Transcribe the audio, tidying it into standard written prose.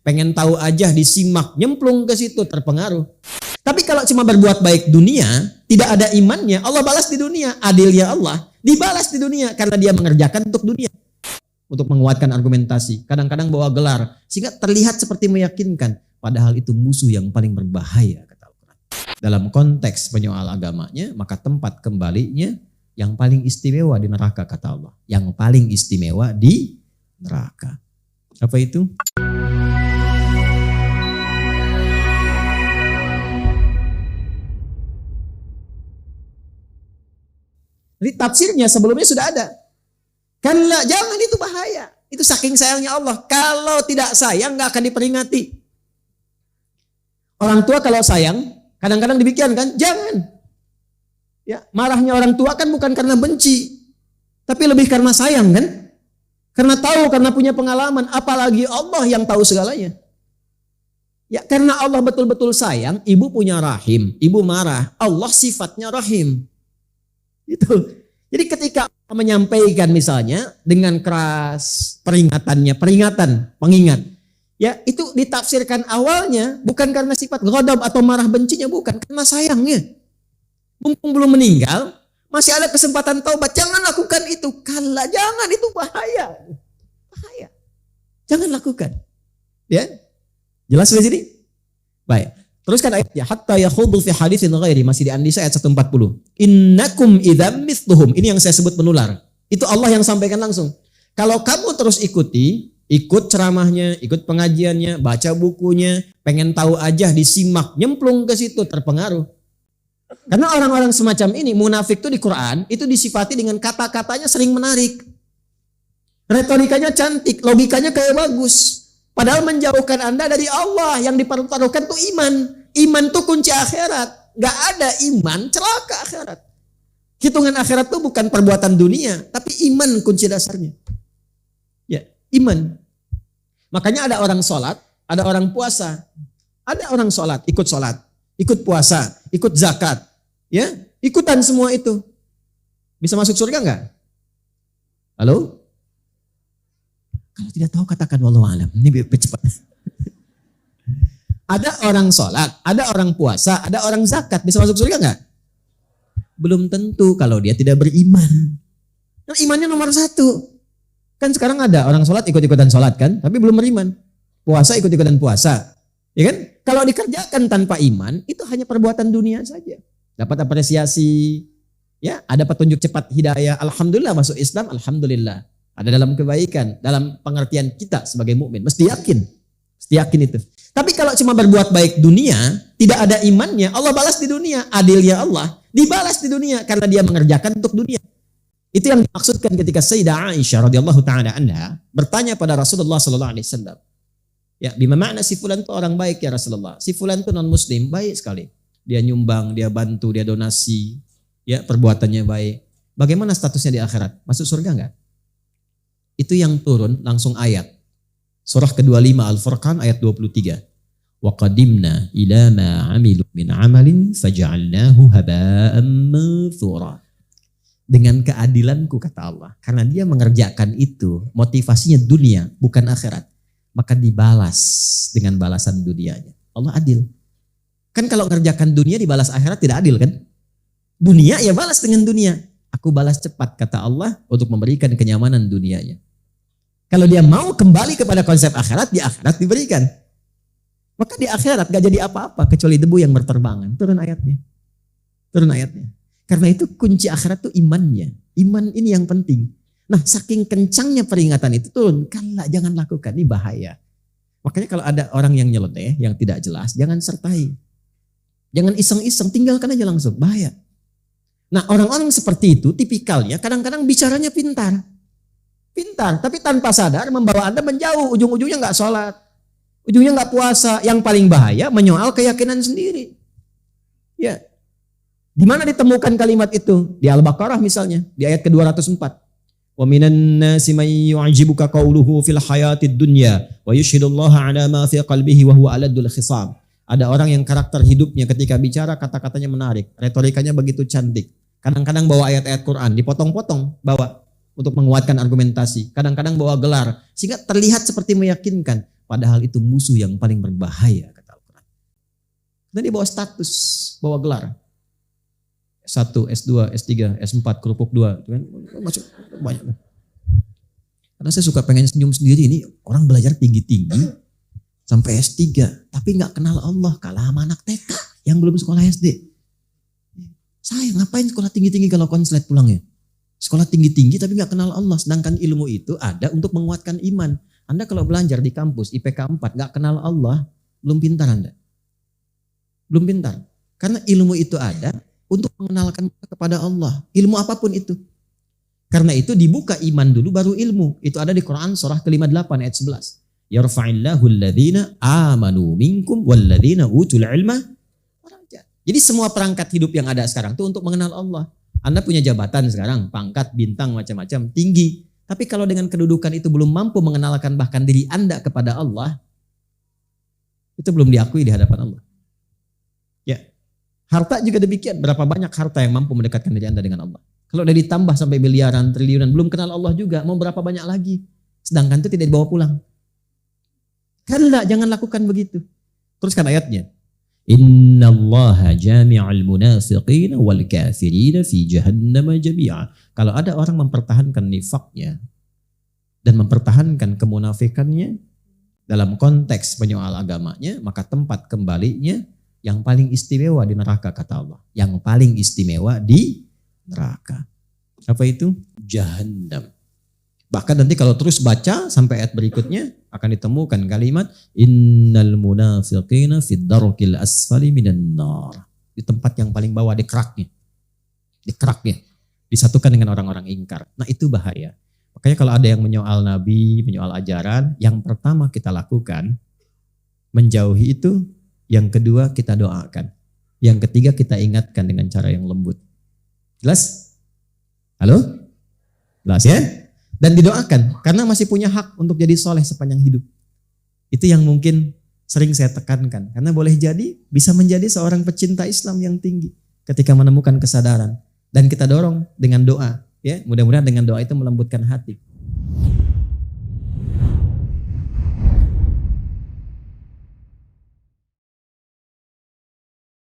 pengen tahu aja, disimak, nyemplung ke situ, terpengaruh. Tapi kalau cuma berbuat baik dunia, tidak ada imannya, Allah balas di dunia. Adilnya Allah dibalas di dunia karena dia mengerjakan untuk dunia. Untuk menguatkan argumentasi, kadang-kadang bawa gelar sehingga terlihat seperti meyakinkan, padahal itu musuh yang paling berbahaya kata Al-Quran. Dalam konteks penyoal agamanya, maka tempat kembalinya yang paling istimewa di neraka kata Allah. Yang paling istimewa di neraka. Apa itu? Jadi tafsirnya sebelumnya sudah ada. Kalla, jangan, itu bahaya. Itu saking sayangnya Allah. Kalau tidak sayang nggak akan diperingati. Orang tua kalau sayang, kadang-kadang demikian kan? Jangan. Ya, marahnya orang tua kan bukan karena benci, tapi lebih karena sayang kan? Karena tahu, karena punya pengalaman. Apalagi Allah yang tahu segalanya. Ya, karena Allah betul-betul sayang, ibu punya rahim, ibu marah. Allah sifatnya rahim. Itu. Jadi ketika menyampaikan misalnya dengan keras peringatan, pengingat. Ya, itu ditafsirkan awalnya bukan karena sifat ghadab atau marah bencinya, bukan, karena sayangnya. Mumpung belum meninggal, masih ada kesempatan taubat. Jangan lakukan itu. Kalla, jangan, itu bahaya. Bahaya. Jangan lakukan. Ya. Jelas di sini? Baik. Teruskan ayatnya. Hatta yakhudu fi haditsin ghairi, masih di An-Nisa ayat 140. Innakum idzam mithluhum. Ini yang saya sebut menular. Itu Allah yang sampaikan langsung. Kalau kamu terus ikut ceramahnya, ikut pengajiannya, baca bukunya, pengen tahu aja, disimak, nyemplung ke situ, terpengaruh. Karena orang-orang semacam ini, munafik itu di Quran, itu disifati dengan kata-katanya sering menarik. Retorikanya cantik, logikanya kayak bagus. Padahal menjauhkan Anda dari Allah. Yang dipertaruhkan tuh iman. Iman tuh kunci akhirat. Gak ada iman, celaka akhirat. Hitungan akhirat tuh bukan perbuatan dunia, tapi iman kunci dasarnya. Ya, iman. Makanya ada orang sholat, ada orang puasa. Ada orang sholat, ikut puasa, ikut zakat, ya, ikutan semua itu. Bisa masuk surga enggak? Halo? Kalau tidak tahu katakan wallahu alam. Ini biar cepat. Ada orang sholat, ada orang puasa, ada orang zakat, bisa masuk surga enggak? Belum tentu kalau dia tidak beriman. Nah, imannya nomor 1. Kan sekarang ada orang sholat ikut-ikutan sholat kan, tapi belum beriman. Puasa ikut-ikutan puasa. Ya kan? Kalau dikerjakan tanpa iman, itu hanya perbuatan dunia saja. Dapat apresiasi, ya, ada petunjuk cepat hidayah. Alhamdulillah masuk Islam, alhamdulillah. Ada dalam kebaikan, dalam pengertian kita sebagai mukmin. Mesti yakin itu. Tapi kalau cuma berbuat baik dunia, tidak ada imannya, Allah balas di dunia. Adilnya Allah dibalas di dunia karena dia mengerjakan untuk dunia. Itu yang dimaksudkan ketika Sayyidah Aisyah radhiyallahu taala anha bertanya pada Rasulullah sallallahu alaihi wasallam. Ya, bima makna si fulan itu orang baik ya Rasulullah. Si fulan itu non muslim, baik sekali. Dia nyumbang, dia bantu, dia donasi, ya, perbuatannya baik. Bagaimana statusnya di akhirat? Masuk surga enggak? Itu yang turun langsung ayat. Surah ke-25 Al-Furqan ayat 23. Wa qadimna ila ma 'amilu min 'amalin faj'alnahu haba'an manthura. Dengan keadilanku kata Allah, karena dia mengerjakan itu, motivasinya dunia bukan akhirat, maka dibalas dengan balasan dunianya. Allah adil. Kan kalau mengerjakan dunia dibalas akhirat tidak adil kan? Dunia ya balas dengan dunia. Aku balas cepat kata Allah untuk memberikan kenyamanan dunianya. Kalau dia mau kembali kepada konsep akhirat, di akhirat diberikan. Maka di akhirat gak jadi apa-apa kecuali debu yang berterbangan. Turun ayatnya. Karena itu kunci akhirat itu imannya. Iman ini yang penting. Nah, saking kencangnya peringatan itu turun. Kalla, jangan lakukan, ini bahaya. Makanya kalau ada orang yang nyeleneh, yang tidak jelas, jangan sertai. Jangan iseng-iseng, tinggalkan aja langsung, bahaya. Nah, orang-orang seperti itu tipikalnya kadang-kadang bicaranya pintar, tapi tanpa sadar membawa Anda menjauh. Ujung-ujungnya nggak sholat, ujungnya nggak puasa. Yang paling bahaya menyoal keyakinan sendiri. Ya, di mana ditemukan kalimat itu? Di Al-Baqarah misalnya, di ayat ke-204. Wa minan nasi may yu'jibuka qawluhu fil hayatid dunya wa yushhidullaha ala ma fi qalbihi wa huwa aladul khisam. Ada orang yang karakter hidupnya ketika bicara kata-katanya menarik, retorikanya begitu cantik. Kadang-kadang bawa ayat-ayat Quran, dipotong-potong, bawa untuk menguatkan argumentasi. Kadang-kadang bawa gelar, sehingga terlihat seperti meyakinkan. padahal itu musuh yang paling berbahaya, kata Al-Quran. Dan dia bawa status, bawa gelar. S1, S2, S3, S4, kerupuk 2. Itu kan masuk banyak. Karena saya suka pengen senyum sendiri, ini orang belajar tinggi-tinggi sampai S3, tapi nggak kenal Allah, kalah sama anak TK yang belum sekolah SD. Saya ngapain sekolah tinggi-tinggi kalau konslet pulangnya? Sekolah tinggi-tinggi tapi nggak kenal Allah, sedangkan ilmu itu ada untuk menguatkan iman. Anda kalau belajar di kampus IPK 4 nggak kenal Allah, belum pintar Anda. Belum pintar. Karena ilmu itu ada untuk mengenalkan kepada Allah. Ilmu apapun itu. Karena itu dibuka iman dulu baru ilmu. Itu ada di Quran surah ke-58 ayat 11. Yarfa'illahu alladhina amanu minkum walladhina utul ilma. Jadi semua perangkat hidup yang ada sekarang itu untuk mengenal Allah. Anda punya jabatan sekarang, pangkat, bintang, macam-macam, tinggi. Tapi kalau dengan kedudukan itu belum mampu mengenalkan bahkan diri Anda kepada Allah, itu belum diakui di hadapan Allah. Ya, harta juga demikian. Berapa banyak harta yang mampu mendekatkan diri Anda dengan Allah? Kalau udah ditambah sampai miliaran, triliunan, belum kenal Allah juga, mau berapa banyak lagi? Sedangkan itu tidak dibawa pulang. Karena jangan lakukan begitu. Teruskan ayatnya. Innallaha jami'al munafiqina wal kafirina fi jahannam jami'a. Kalau ada orang mempertahankan nifaknya dan mempertahankan kemunafikannya dalam konteks penyoal agamanya, maka tempat kembalinya yang paling istimewa di neraka, kata Allah. Yang paling istimewa di neraka. Apa itu? Jahannam. Bahkan nanti kalau terus baca sampai ayat berikutnya akan ditemukan kalimat innal munafiqina fid darkil asfali minan nar. Di tempat yang paling bawah, di keraknya. Di keraknya. Disatukan dengan orang-orang ingkar. Nah, itu bahaya. Makanya kalau ada yang menyoal nabi, menyoal ajaran, yang pertama kita lakukan menjauhi itu, yang kedua kita doakan. Yang ketiga kita ingatkan dengan cara yang lembut. Jelas? Halo? Jelas ya? Dan didoakan, karena masih punya hak untuk jadi soleh sepanjang hidup. Itu yang mungkin sering saya tekankan. Karena boleh jadi bisa menjadi seorang pecinta Islam yang tinggi ketika menemukan kesadaran. Dan kita dorong dengan doa. Ya, mudah-mudahan dengan doa itu melembutkan hati.